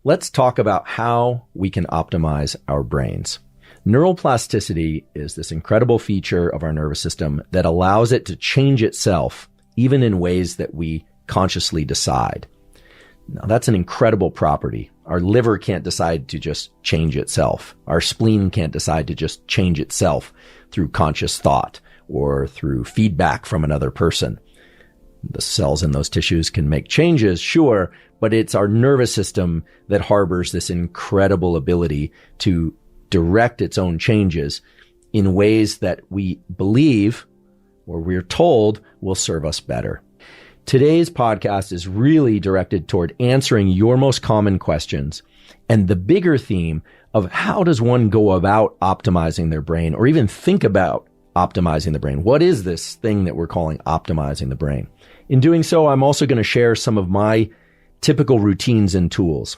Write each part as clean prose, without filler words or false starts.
Let's talk about how we can optimize our brains. Neuroplasticity is this incredible feature of our nervous system that allows it to change itself, even in ways that we consciously decide. Now, that's an incredible property. Our liver can't decide to just change itself. Our spleen can't decide to just change itself through conscious thought or through feedback from another person. The cells in those tissues can make changes, sure, but it's our nervous system that harbors this incredible ability to direct its own changes in ways that we believe or we're told will serve us better. Today's podcast is really directed toward answering your most common questions and the bigger theme of how does one go about optimizing their brain or even think about optimizing the brain. What is this thing that we're calling optimizing the brain? In doing so, I'm also going to share some of my typical routines and tools.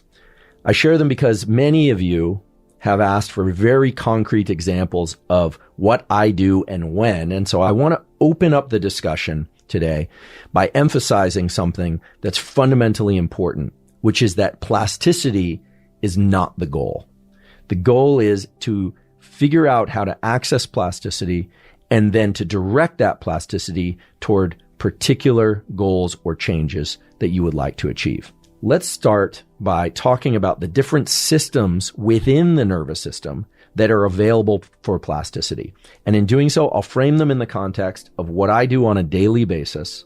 I share them because many of you have asked for very concrete examples of what I do and when. And so I want to open up the discussion today by emphasizing something that's fundamentally important, which is that plasticity is not the goal. The goal is to figure out how to access plasticity and then to direct that plasticity toward particular goals or changes that you would like to achieve. Let's start by talking about the different systems within the nervous system that are available for plasticity. And in doing so, I'll frame them in the context of what I do on a daily basis,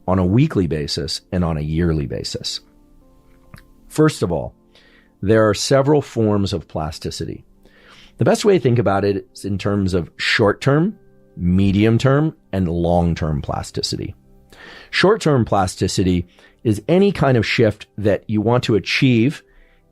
on a weekly basis, and on a yearly basis. First of all, there are several forms of plasticity. The best way to think about it is in terms of short-term, medium-term, and long-term plasticity. Short-term plasticity is any kind of shift that you want to achieve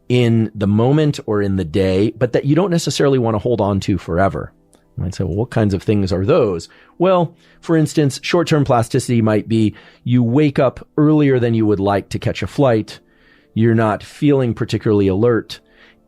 in the moment or in the day, but that you don't necessarily want to hold on to forever. You might say, well, what kinds of things are those? Well, for instance, short-term plasticity might be you wake up earlier than you would like to catch a flight, you're not feeling particularly alert,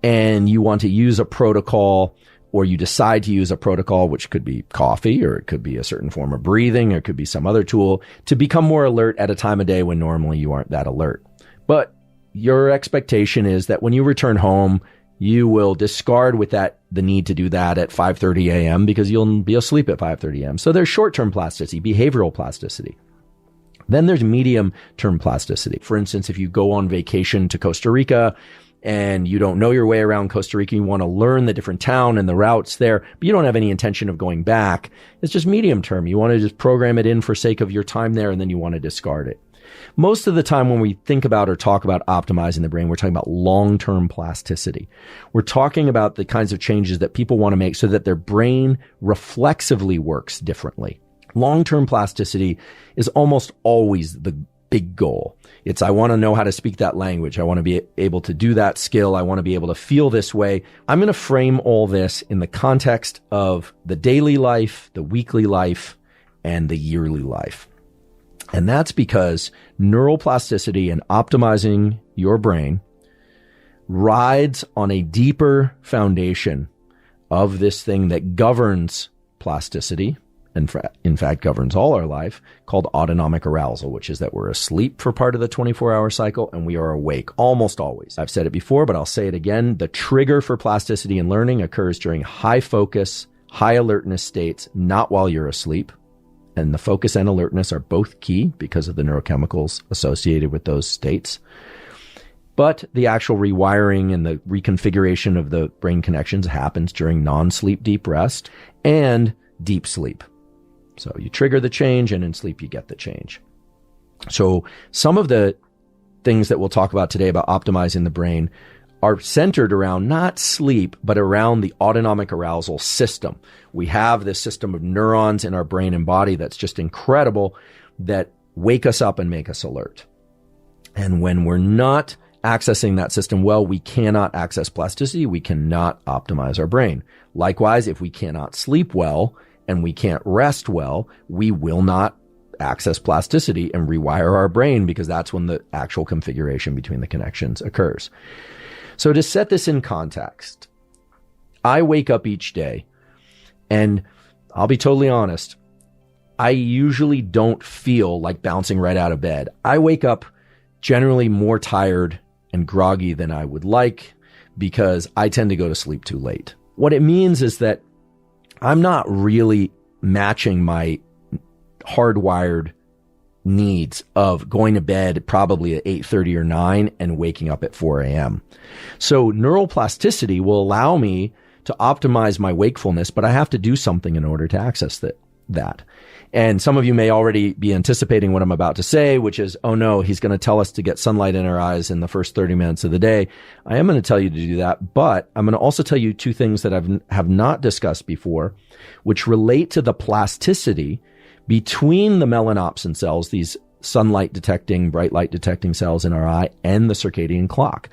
and you want to use a protocol, or you decide to use a protocol, which could be coffee, or it could be a certain form of breathing, or it could be some other tool, to become more alert at a time of day when normally you aren't that alert. But your expectation is that when you return home, you will discard with that the need to do that at 5:30 a.m. because you'll be asleep at 5:30 a.m. So there's short-term plasticity, behavioral plasticity. Then there's medium-term plasticity. For instance, if you go on vacation to Costa Rica and you don't know your way around Costa Rica, you want to learn the different town and the routes there, but you don't have any intention of going back. It's just medium term. You want to just program it in for sake of your time there, and then you want to discard it. Most of the time when we think about or talk about optimizing the brain, we're talking about long-term plasticity. We're talking about the kinds of changes that people want to make so that their brain reflexively works differently. Long-term plasticity is almost always the big goal. It's, I want to know how to speak that language. I want to be able to do that skill. I want to be able to feel this way. I'm going to frame all this in the context of the daily life, the weekly life, and the yearly life. And that's because neuroplasticity and optimizing your brain rides on a deeper foundation of this thing that governs plasticity, and in fact governs all our life, called autonomic arousal, which is that we're asleep for part of the 24-hour cycle and we are awake almost always. I've said it before, but I'll say it again. The trigger for plasticity and learning occurs during high focus, high alertness states, not while you're asleep. And the focus and alertness are both key because of the neurochemicals associated with those states. But the actual rewiring and the reconfiguration of the brain connections happens during non-sleep deep rest and deep sleep. So you trigger the change, and in sleep you get the change. So some of the things that we'll talk about today about optimizing the brain are centered around not sleep, but around the autonomic arousal system. We have this system of neurons in our brain and body that's just incredible, that wake us up and make us alert. And when we're not accessing that system well, we cannot access plasticity. We cannot optimize our brain. Likewise, if we cannot sleep well and we can't rest well, we will not access plasticity and rewire our brain, because that's when the actual configuration between the connections occurs. So to set this in context, I wake up each day, and I'll be totally honest, I usually don't feel like bouncing right out of bed. I wake up generally more tired and groggy than I would like because I tend to go to sleep too late. What it means is that I'm not really matching my hardwired needs of going to bed probably at 8:30 or 9 and waking up at 4 a.m. So neuroplasticity will allow me to optimize my wakefulness, but I have to do something in order to access that. And some of you may already be anticipating what I'm about to say, which is, oh no, he's going to tell us to get sunlight in our eyes in the first 30 minutes of the day. I am going to tell you to do that, but I'm going to also tell you two things that I have not discussed before, which relate to the plasticity between the melanopsin cells, these sunlight detecting, bright light detecting cells in our eye, and the circadian clock.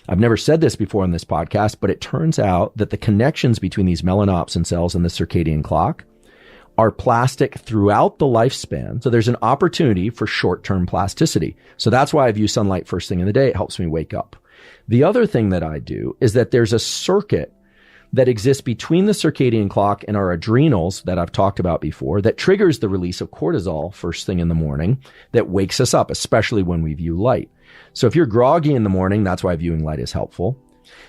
I've never said this before on this podcast, but it turns out that the connections between these melanopsin cells and the circadian clock are plastic throughout the lifespan. So there's an opportunity for short-term plasticity. So that's why I view sunlight first thing in the day. It helps me wake up. The other thing that I do is that there's a circuit that exists between the circadian clock and our adrenals that I've talked about before that triggers the release of cortisol first thing in the morning that wakes us up, especially when we view light. So if you're groggy in the morning, that's why viewing light is helpful.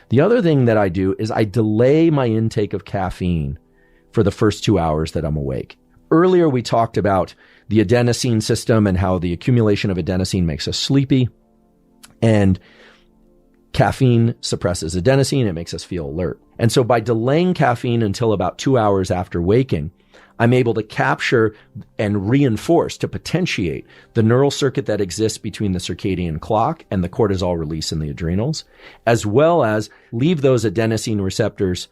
The other thing that I do is I delay my intake of caffeine for the first 2 hours that I'm awake. Earlier, we talked about the adenosine system and how the accumulation of adenosine makes us sleepy. And caffeine suppresses adenosine. It makes us feel alert. And so by delaying caffeine until about 2 hours after waking, I'm able to capture and reinforce, to potentiate the neural circuit that exists between the circadian clock and the cortisol release in the adrenals, as well as leave those adenosine receptors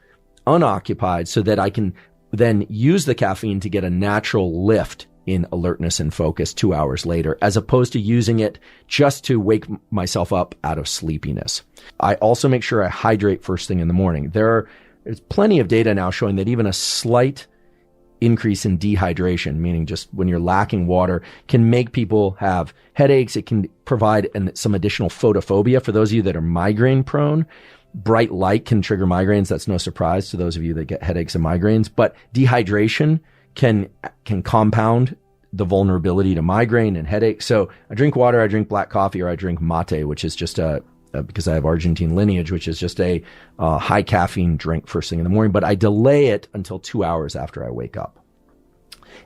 unoccupied so that I can then use the caffeine to get a natural lift in alertness and focus 2 hours later, as opposed to using it just to wake myself up out of sleepiness. I also make sure I hydrate first thing in the morning. There's plenty of data now showing that even a slight increase in dehydration, meaning just when you're lacking water, can make people have headaches. It can provide some additional photophobia for those of you that are migraine prone. Bright light can trigger migraines. That's no surprise to those of you that get headaches and migraines, but dehydration can compound the vulnerability to migraine and headache. So I drink water, I drink black coffee, or I drink mate, which is just because I have Argentine lineage, which is just a high caffeine drink first thing in the morning, but I delay it until 2 hours after I wake up.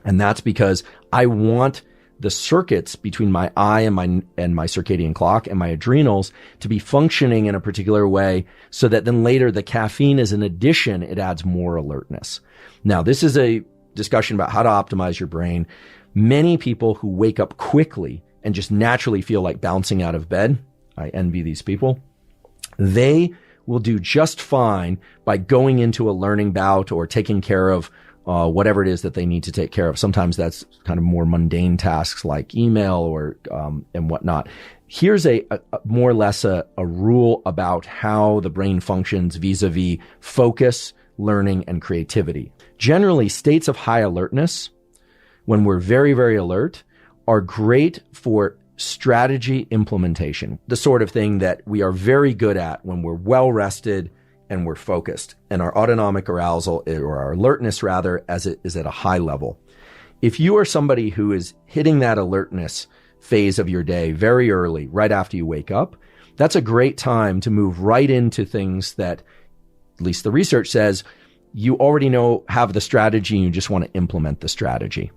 And that's because I want the circuits between my eye and my circadian clock and my adrenals to be functioning in a particular way so that then later the caffeine is an addition. It adds more alertness. Now, this is a discussion about how to optimize your brain. Many people who wake up quickly and just naturally feel like bouncing out of bed, I envy these people, they will do just fine by going into a learning bout or taking care of whatever it is that they need to take care of. Sometimes that's kind of more mundane tasks like email or and whatnot. Here's a more or less a rule about how the brain functions vis-a-vis focus, learning, and creativity. Generally, states of high alertness, when we're very, very alert, are great for strategy implementation, the sort of thing that we are very good at when we're well rested and we're focused, and our autonomic arousal, or our alertness rather, as it is at a high level. If you are somebody who is hitting that alertness phase of your day very early, right after you wake up, that's a great time to move right into things that, at least the research says, you already know, have the strategy, and you just want to implement the strategy.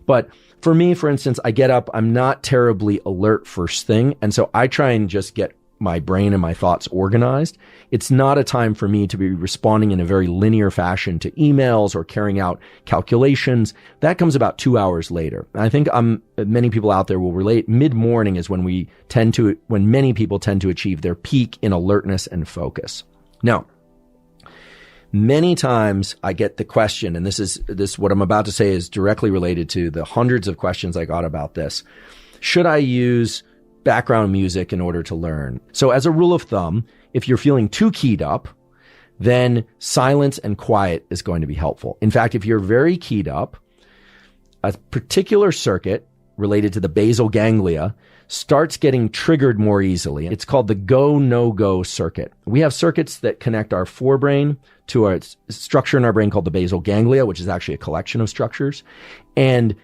But for me, for instance, I get up, I'm not terribly alert first thing, and so I try and just get my brain and my thoughts organized. It's not a time for me to be responding in a very linear fashion to emails or carrying out calculations. That comes about 2 hours later. And I think many people out there will relate. Mid-morning is when many people tend to achieve their peak in alertness and focus. Now, many times I get the question, and this what I'm about to say is directly related to the hundreds of questions I got about this. Should I use background music in order to learn? So as a rule of thumb, if you're feeling too keyed up, then silence and quiet is going to be helpful. In fact, if you're very keyed up, a particular circuit related to the basal ganglia starts getting triggered more easily. It's called the go, no-go circuit. We have circuits that connect our forebrain to a structure in our brain called the basal ganglia, which is actually a collection of structures. And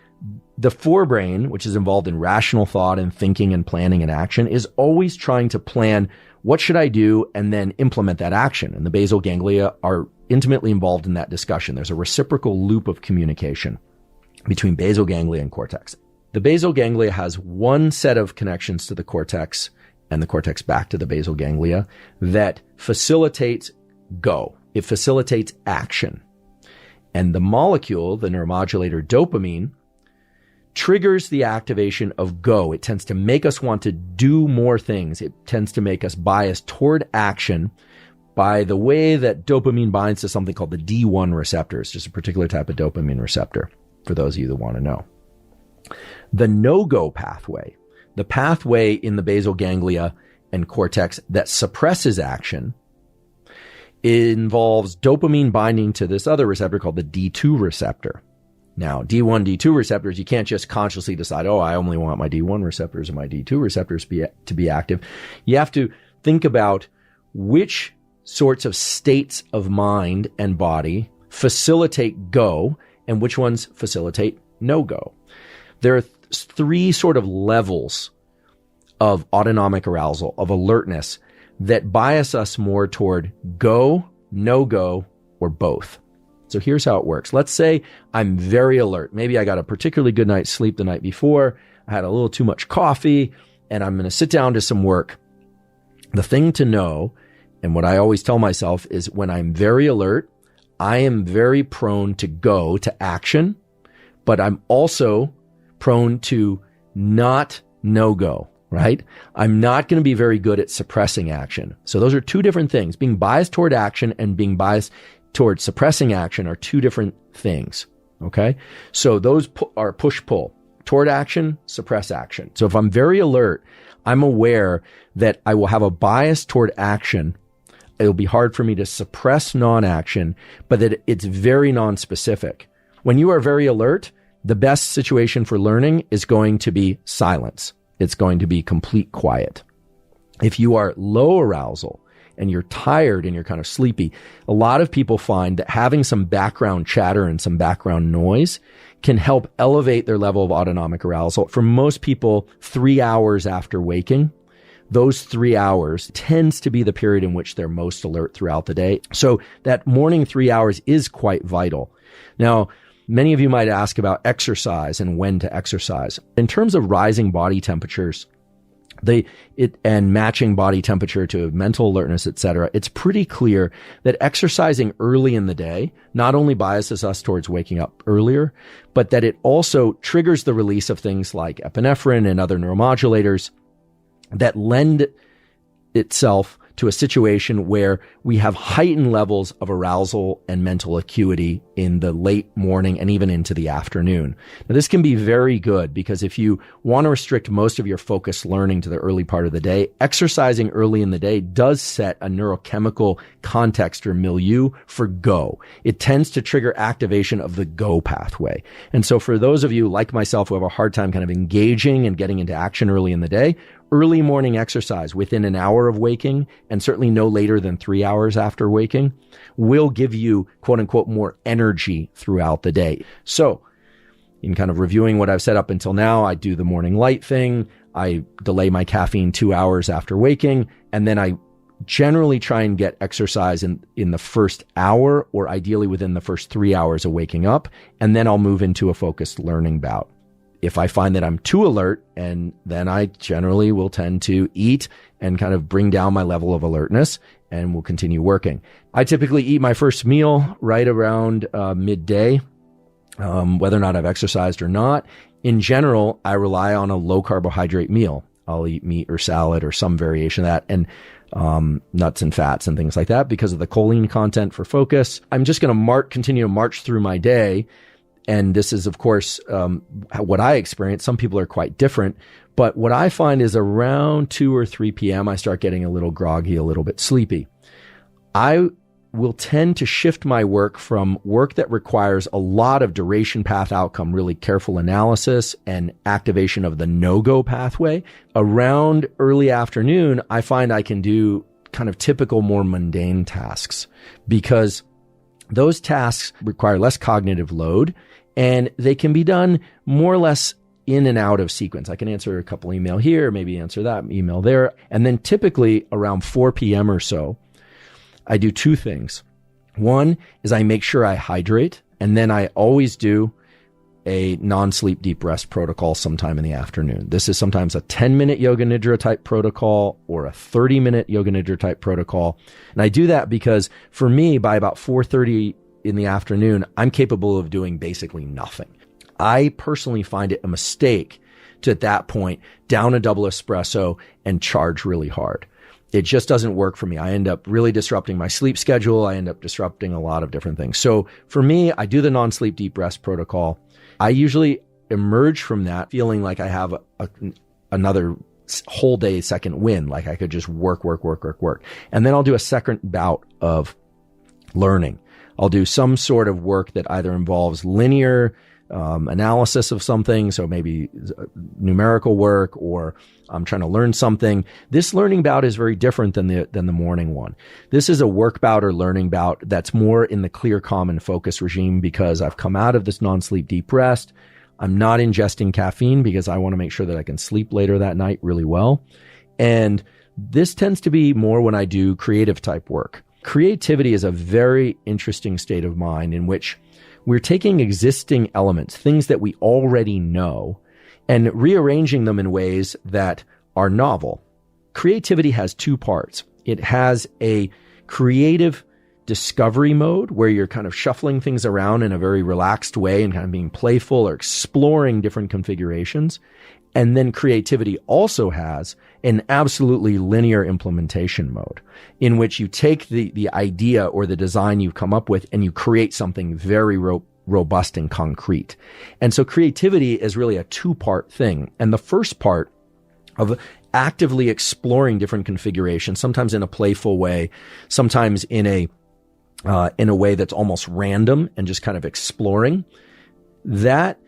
the forebrain, which is involved in rational thought and thinking and planning and action, is always trying to plan what should I do, and then implement that action. And the basal ganglia are intimately involved in that discussion. There's a reciprocal loop of communication between basal ganglia and cortex. The basal ganglia has one set of connections to the cortex and the cortex back to the basal ganglia that facilitates go. It facilitates action. And the molecule, the neuromodulator dopamine, triggers the activation of go. It tends to make us want to do more things. It tends to make us bias toward action by the way that dopamine binds to something called the D1 receptor. It's just a particular type of dopamine receptor, for those of you that want to know. The no-go pathway, the pathway in the basal ganglia and cortex that suppresses action, involves dopamine binding to this other receptor called the D2 receptor. Now, D1, D2 receptors, you can't just consciously decide, oh, I only want my D1 receptors and my D2 receptors to be active. You have to think about which sorts of states of mind and body facilitate go and which ones facilitate no-go. There are three sort of levels of autonomic arousal, of alertness, that bias us more toward go, no-go, or both. So here's how it works. Let's say I'm very alert. Maybe I got a particularly good night's sleep the night before. I had a little too much coffee, and I'm going to sit down to some work. The thing to know, and what I always tell myself, is when I'm very alert, I am very prone to go to action, but I'm also prone to not no-go, right? I'm not going to be very good at suppressing action. So those are two different things. Being biased toward action and being biased toward suppressing action are two different things, okay? So those are push-pull. Toward action, suppress action. So if I'm very alert, I'm aware that I will have a bias toward action. It'll be hard for me to suppress non-action, but that it's very non-specific. When you are very alert, the best situation for learning is going to be silence. It's going to be complete quiet. If you are low arousal and you're tired and you're kind of sleepy, a lot of people find that having some background chatter and some background noise can help elevate their level of autonomic arousal. For most people, 3 hours after waking, those 3 hours tends to be the period in which they're most alert throughout the day. So that morning 3 hours is quite vital. Now, many of you might ask about exercise and when to exercise. In terms of rising body temperatures, and matching body temperature to mental alertness, etc., it's pretty clear that exercising early in the day not only biases us towards waking up earlier, but that it also triggers the release of things like epinephrine and other neuromodulators that lend itself to a situation where we have heightened levels of arousal and mental acuity in the late morning and even into the afternoon. Now, this can be very good because if you want to restrict most of your focused learning to the early part of the day, exercising early in the day does set a neurochemical context or milieu for go. It tends to trigger activation of the go pathway. And so for those of you like myself who have a hard time kind of engaging and getting into action early in the day, early morning exercise within an hour of waking, and certainly no later than 3 hours after waking, will give you, quote unquote, more energy throughout the day. So in kind of reviewing what I've said up until now, I do the morning light thing. I delay my caffeine 2 hours after waking, and then I generally try and get exercise in the first hour, or ideally within the first 3 hours of waking up. And then I'll move into a focused learning bout. If I find that I'm too alert, and then I generally will tend to eat and kind of bring down my level of alertness and will continue working. I typically eat my first meal right around midday, whether or not I've exercised or not. In general, I rely on a low carbohydrate meal. I'll eat meat or salad or some variation of that, and nuts and fats and things like that because of the choline content for focus. I'm just going to continue to march through my day. And this is, of course, what I experience. Some people are quite different. But what I find is around 2 or 3 p.m., I start getting a little groggy, a little bit sleepy. I will tend to shift my work from work that requires a lot of duration path outcome, really careful analysis and activation of the no-go pathway. Around early afternoon, I find I can do kind of typical, more mundane tasks because those tasks require less cognitive load, and they can be done more or less in and out of sequence. I can answer a couple email here, maybe answer that email there. And then typically around 4 p.m. or so, I do two things. One is I make sure I hydrate, and then I always do a non-sleep deep rest protocol sometime in the afternoon. This is sometimes a 10-minute yoga nidra type protocol or a 30-minute yoga nidra type protocol. And I do that because for me, by about 4:30 in the afternoon, I'm capable of doing basically nothing. I personally find it a mistake to, at that point, down a double espresso and charge really hard. It just doesn't work for me. I end up really disrupting my sleep schedule. I end up disrupting a lot of different things. So for me, I do the non-sleep deep rest protocol. I usually emerge from that feeling like I have another whole day second win, like I could just work. And then I'll do a second bout of learning. I'll do some sort of work that either involves linear analysis of something, so maybe numerical work, or I'm trying to learn something. This learning bout is very different than the morning one. This is a work bout or learning bout that's more in the clear, calm, and focus regime because I've come out of this non-sleep deep rest. I'm not ingesting caffeine because I want to make sure that I can sleep later that night really well. And this tends to be more when I do creative type work. Creativity is a very interesting state of mind in which we're taking existing elements, things that we already know, and rearranging them in ways that are novel. Creativity has two parts. It has a creative discovery mode where you're kind of shuffling things around in a very relaxed way and kind of being playful or exploring different configurations. And then creativity also has an absolutely linear implementation mode in which you take the idea or the design you've come up with and you create something very robust and concrete. And so creativity is really a two-part thing. And the first part of actively exploring different configurations, sometimes in a playful way, sometimes in a way that's almost random and just kind of exploring, that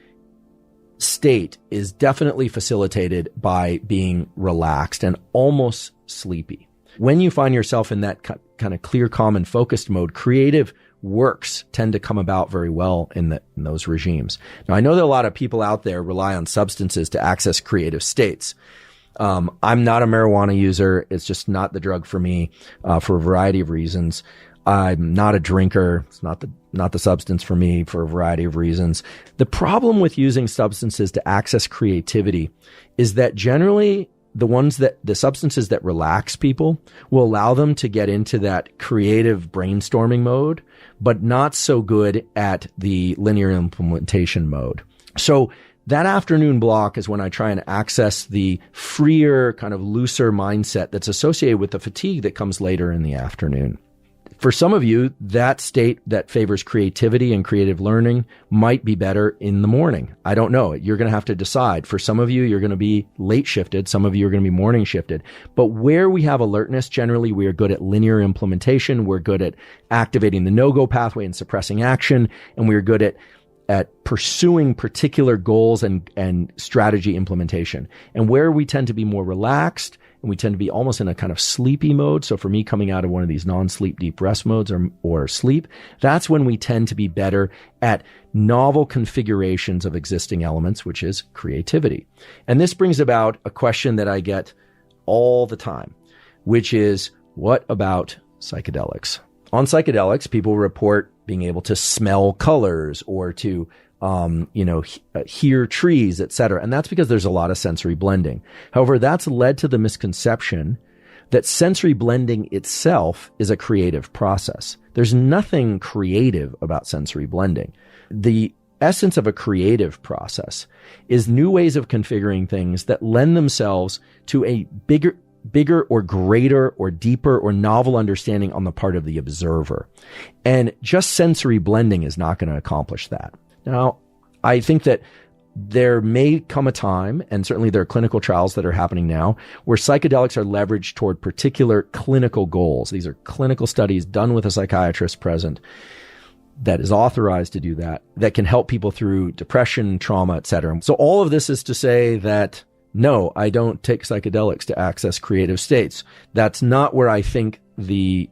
state is definitely facilitated by being relaxed and almost sleepy. When you find yourself in that kind of clear, calm, and focused mode, creative works tend to come about very well in those regimes. Now, I know that a lot of people out there rely on substances to access creative states. I'm not a marijuana user. It's just not the drug for me, for a variety of reasons. I'm not a drinker. It's not the substance for me for a variety of reasons. The problem with using substances to access creativity is that generally the substances that relax people will allow them to get into that creative brainstorming mode, but not so good at the linear implementation mode. So that afternoon block is when I try and access the freer, kind of looser mindset that's associated with the fatigue that comes later in the afternoon. For some of you, that state that favors creativity and creative learning might be better in the morning. I don't know. You're going to have to decide. For some of you, you're going to be late shifted. Some of you are going to be morning shifted. But where we have alertness, generally, we are good at linear implementation. We're good at activating the no-go pathway and suppressing action. And we're good at pursuing particular goals and strategy implementation. And where we tend to be more relaxed, and we tend to be almost in a kind of sleepy mode. So for me, coming out of one of these non-sleep deep rest modes or sleep, that's when we tend to be better at novel configurations of existing elements, which is creativity. And this brings about a question that I get all the time, which is, what about psychedelics? On psychedelics, people report being able to smell colors or to hear trees, etc. And that's because there's a lot of sensory blending. However, that's led to the misconception that sensory blending itself is a creative process. There's nothing creative about sensory blending. The essence of a creative process is new ways of configuring things that lend themselves to a bigger or greater or deeper or novel understanding on the part of the observer. And just sensory blending is not going to accomplish that. Now, I think that there may come a time, and certainly there are clinical trials that are happening now, where psychedelics are leveraged toward particular clinical goals. These are clinical studies done with a psychiatrist present that is authorized to do that can help people through depression, trauma, etc. So all of this is to say that, no, I don't take psychedelics to access creative states. That's not where I think the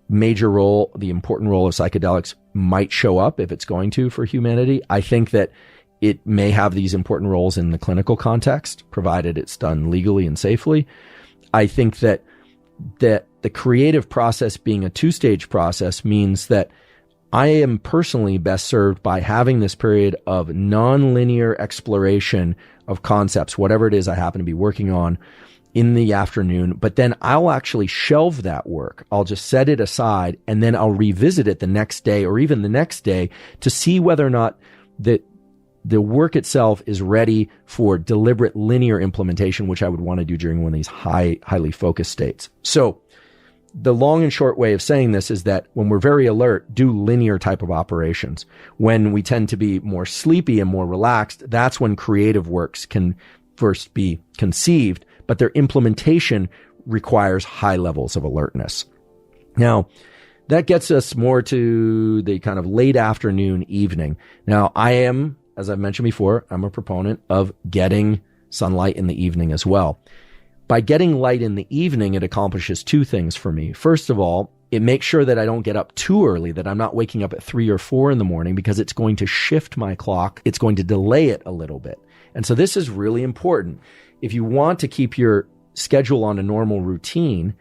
major role, the important role of psychedelics might show up if it's going to for humanity. I think that it may have these important roles in the clinical context, provided it's done legally and safely. I think that the creative process being a two-stage process means that I am personally best served by having this period of nonlinear exploration of concepts, whatever it is I happen to be working on in the afternoon, but then I'll actually shelve that work. I'll just set it aside and then I'll revisit it the next day or even the next day to see whether or not the work itself is ready for deliberate linear implementation, which I would want to do during one of these highly focused states. So the long and short way of saying this is that when we're very alert, do linear type of operations. When we tend to be more sleepy and more relaxed, that's when creative works can first be conceived, but their implementation requires high levels of alertness. Now, that gets us more to the kind of late afternoon, evening. Now, I am, as I've mentioned before, I'm a proponent of getting sunlight in the evening as well. By getting light in the evening, it accomplishes two things for me. First of all, it makes sure that I don't get up too early, that I'm not waking up at 3 or 4 in the morning, because it's going to shift my clock. It's going to delay it a little bit. And so this is really important. If you want to keep your schedule on a normal routine,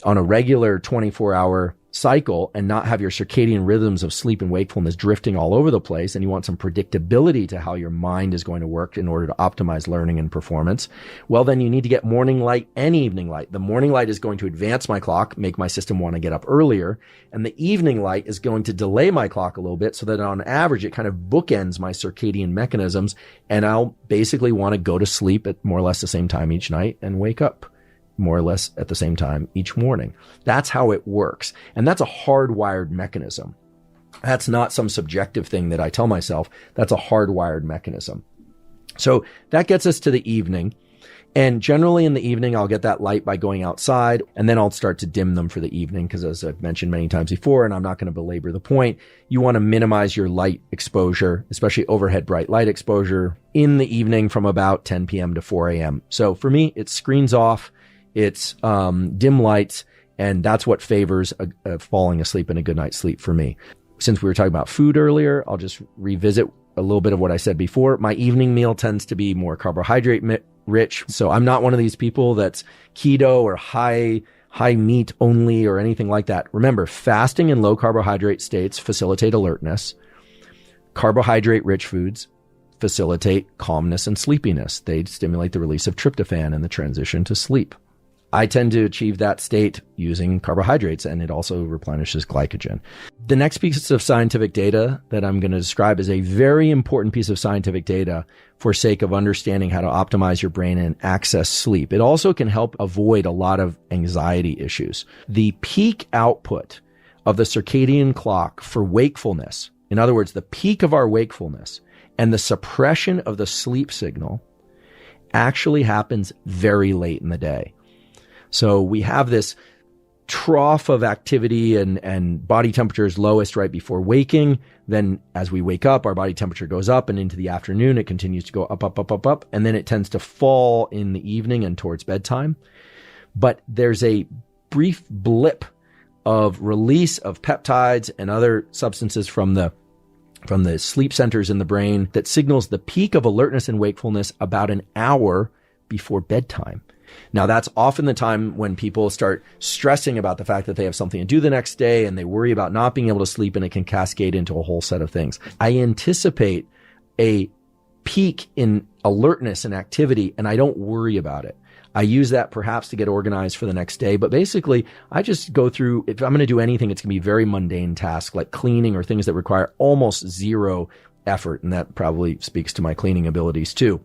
on a regular 24-hour cycle, and not have your circadian rhythms of sleep and wakefulness drifting all over the place, and you want some predictability to how your mind is going to work in order to optimize learning and performance, well, then you need to get morning light and evening light. The morning light is going to advance my clock, make my system want to get up earlier, and the evening light is going to delay my clock a little bit so that on average, it kind of bookends my circadian mechanisms, and I'll basically want to go to sleep at more or less the same time each night and wake up more or less at the same time each morning. That's how it works. And that's a hardwired mechanism. That's not some subjective thing that I tell myself. That's a hardwired mechanism. So that gets us to the evening. And generally in the evening, I'll get that light by going outside, and then I'll start to dim them for the evening. Because as I've mentioned many times before, and I'm not going to belabor the point, you want to minimize your light exposure, especially overhead bright light exposure, in the evening from about 10 p.m. to 4 a.m. So for me, it's screens off. It's dim lights, and that's what favors a falling asleep and a good night's sleep for me. Since we were talking about food earlier, I'll just revisit a little bit of what I said before. My evening meal tends to be more carbohydrate rich, so I'm not one of these people that's keto or high meat only or anything like that. Remember, fasting and low carbohydrate states facilitate alertness. Carbohydrate rich foods facilitate calmness and sleepiness. They stimulate the release of tryptophan and the transition to sleep. I tend to achieve that state using carbohydrates, and it also replenishes glycogen. The next piece of scientific data that I'm going to describe is a very important piece of scientific data for sake of understanding how to optimize your brain and access sleep. It also can help avoid a lot of anxiety issues. The peak output of the circadian clock for wakefulness, in other words, the peak of our wakefulness and the suppression of the sleep signal, actually happens very late in the day. So we have this trough of activity and body temperature is lowest right before waking. Then as we wake up, our body temperature goes up, and into the afternoon, it continues to go up. And then it tends to fall in the evening and towards bedtime. But there's a brief blip of release of peptides and other substances from the sleep centers in the brain that signals the peak of alertness and wakefulness about an hour before bedtime. Now, that's often the time when people start stressing about the fact that they have something to do the next day, and they worry about not being able to sleep, and it can cascade into a whole set of things. I anticipate a peak in alertness and activity, and I don't worry about it. I use that perhaps to get organized for the next day, but basically I just go through, if I'm going to do anything, it's going to be very mundane tasks like cleaning or things that require almost zero effort, and that probably speaks to my cleaning abilities too.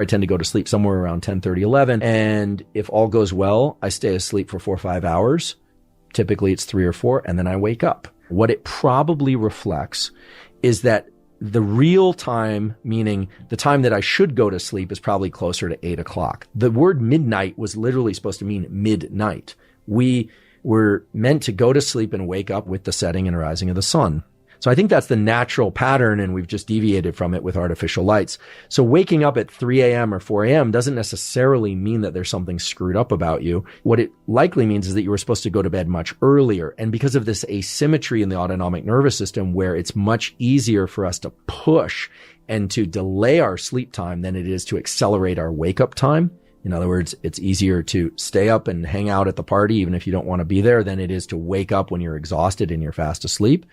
I tend to go to sleep somewhere around 10:30, 11. And if all goes well, I stay asleep for 4 or 5 hours. Typically it's 3 or 4, and then I wake up. What it probably reflects is that the real time, meaning the time that I should go to sleep, is probably closer to 8 o'clock. The word midnight was literally supposed to mean midnight. We were meant to go to sleep and wake up with the setting and rising of the sun. So I think that's the natural pattern, and we've just deviated from it with artificial lights. So waking up at 3 a.m. or 4 a.m. doesn't necessarily mean that there's something screwed up about you. What it likely means is that you were supposed to go to bed much earlier. And because of this asymmetry in the autonomic nervous system, where it's much easier for us to push and to delay our sleep time than it is to accelerate our wake up time. In other words, it's easier to stay up and hang out at the party, even if you don't want to be there, than it is to wake up when you're exhausted and you're fast asleep.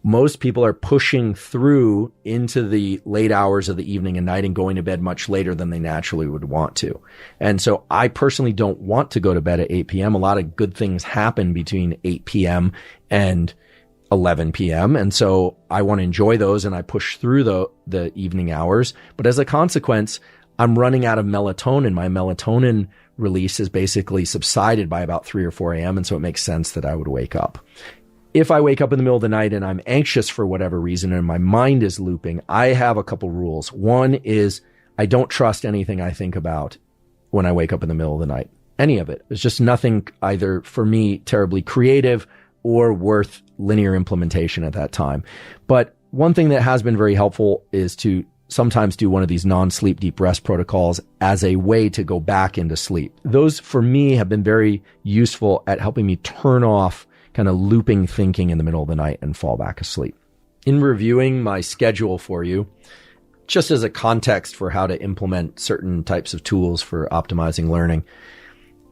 Most people are pushing through into the late hours of the evening and night and going to bed much later than they naturally would want to. And so I personally don't want to go to bed at 8 p.m. A lot of good things happen between 8 p.m. and 11 p.m. And so I want to enjoy those, and I push through the evening hours. But as a consequence, I'm running out of melatonin. My melatonin release is basically subsided by about 3 or 4 a.m. And so it makes sense that I would wake up. If I wake up in the middle of the night and I'm anxious for whatever reason and my mind is looping, I have a couple rules. One is I don't trust anything I think about when I wake up in the middle of the night. Any of it. There's just nothing either for me terribly creative or worth linear implementation at that time. But one thing that has been very helpful is to sometimes do one of these non-sleep deep rest protocols as a way to go back into sleep. Those for me have been very useful at helping me turn off kind of looping thinking in the middle of the night and fall back asleep. In reviewing my schedule for you, just as a context for how to implement certain types of tools for optimizing learning,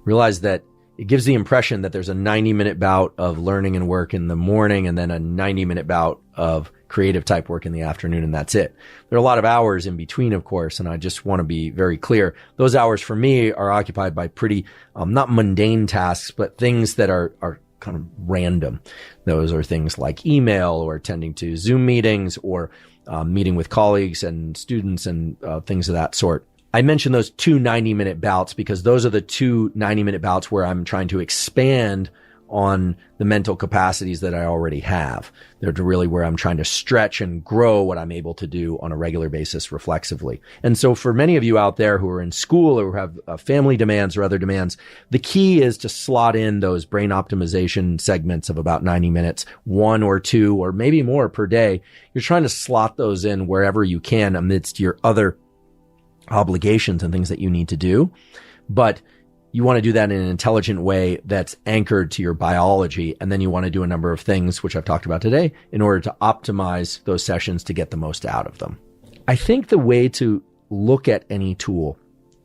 realize that it gives the impression that there's a 90-minute bout of learning and work in the morning and then a 90-minute bout of creative type work in the afternoon, and that's it. There are a lot of hours in between, of course, and I just want to be very clear. Those hours for me are occupied by pretty, not mundane tasks, but things that are kind of random. Those are things like email or attending to Zoom meetings or meeting with colleagues and students and things of that sort. I mentioned those two 90-minute bouts because those are the two 90-minute bouts where I'm trying to expand on the mental capacities that I already have. They're really where I'm trying to stretch and grow what I'm able to do on a regular basis reflexively. And so for many of you out there who are in school or who have family demands or other demands, the key is to slot in those brain optimization segments of about 90 minutes, 1 or 2 or maybe more per day. You're trying to slot those in wherever you can amidst your other obligations and things that you need to do. But you want to do that in an intelligent way that's anchored to your biology. And then you want to do a number of things, which I've talked about today, in order to optimize those sessions to get the most out of them. I think the way to look at any tool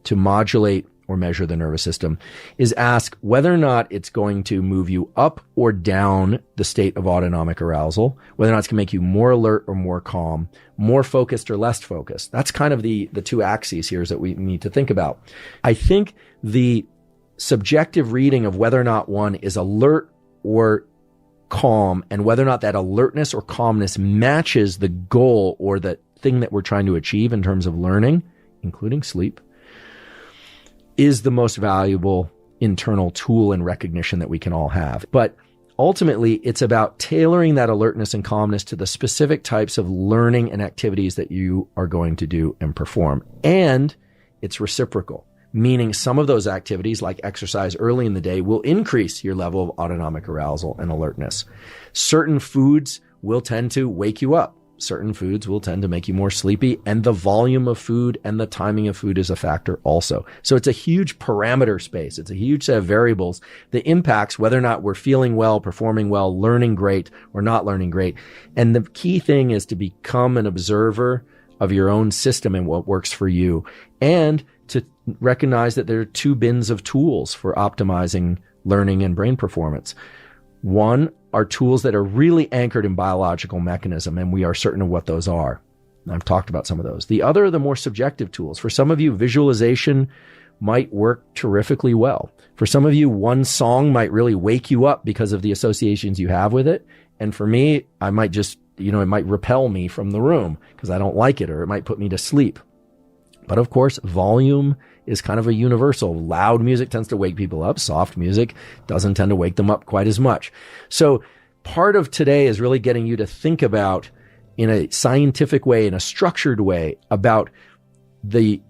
to modulate or measure the nervous system is ask whether or not it's going to move you up or down the state of autonomic arousal, whether or not it's going to make you more alert or more calm, more focused or less focused. That's kind of the two axes here that we need to think about. I think the subjective reading of whether or not one is alert or calm and whether or not that alertness or calmness matches the goal or the thing that we're trying to achieve in terms of learning, including sleep, is the most valuable internal tool and recognition that we can all have. But ultimately, it's about tailoring that alertness and calmness to the specific types of learning and activities that you are going to do and perform. And it's reciprocal, meaning some of those activities, like exercise early in the day, will increase your level of autonomic arousal and alertness. Certain foods will tend to wake you up. Certain foods will tend to make you more sleepy, and the volume of food and the timing of food is a factor also. So it's a huge parameter space. It's a huge set of variables that impacts whether or not we're feeling well, performing well, learning great, or not learning great. And the key thing is to become an observer of your own system and what works for you, and to recognize that there are two bins of tools for optimizing learning and brain performance. One are tools that are really anchored in biological mechanism, and we are certain of what those are. I've talked about some of those. The other are the more subjective tools. For some of you, visualization might work terrifically well. For some of you, one song might really wake you up because of the associations you have with it. And for me, I might just, it might repel me from the room because I don't like it, or it might put me to sleep. But of course, volume is kind of a universal. Loud music tends to wake people up. Soft music doesn't tend to wake them up quite as much. So part of today is really getting you to think about, in a scientific way, in a structured way, about the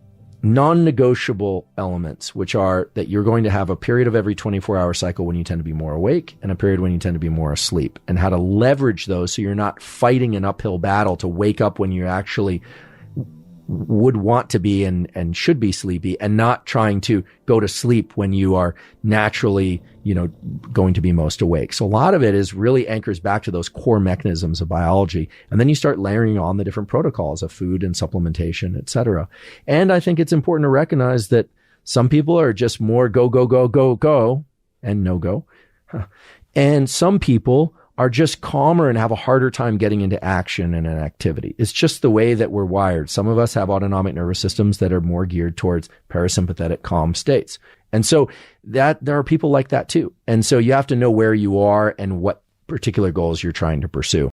non-negotiable elements, which are that you're going to have a period of every 24-hour cycle when you tend to be more awake and a period when you tend to be more asleep, and how to leverage those so you're not fighting an uphill battle to wake up when you actually would want to be and should be sleepy, and not trying to go to sleep when you are naturally, going to be most awake. So a lot of it is really anchors back to those core mechanisms of biology. And then you start layering on the different protocols of food and supplementation, et cetera. And I think it's important to recognize that some people are just more go, go, go, go, go, and no go. And some people are just calmer and have a harder time getting into action and an activity. It's just the way that we're wired. Some of us have autonomic nervous systems that are more geared towards parasympathetic calm states. And so that there are people like that too. And so you have to know where you are and what particular goals you're trying to pursue.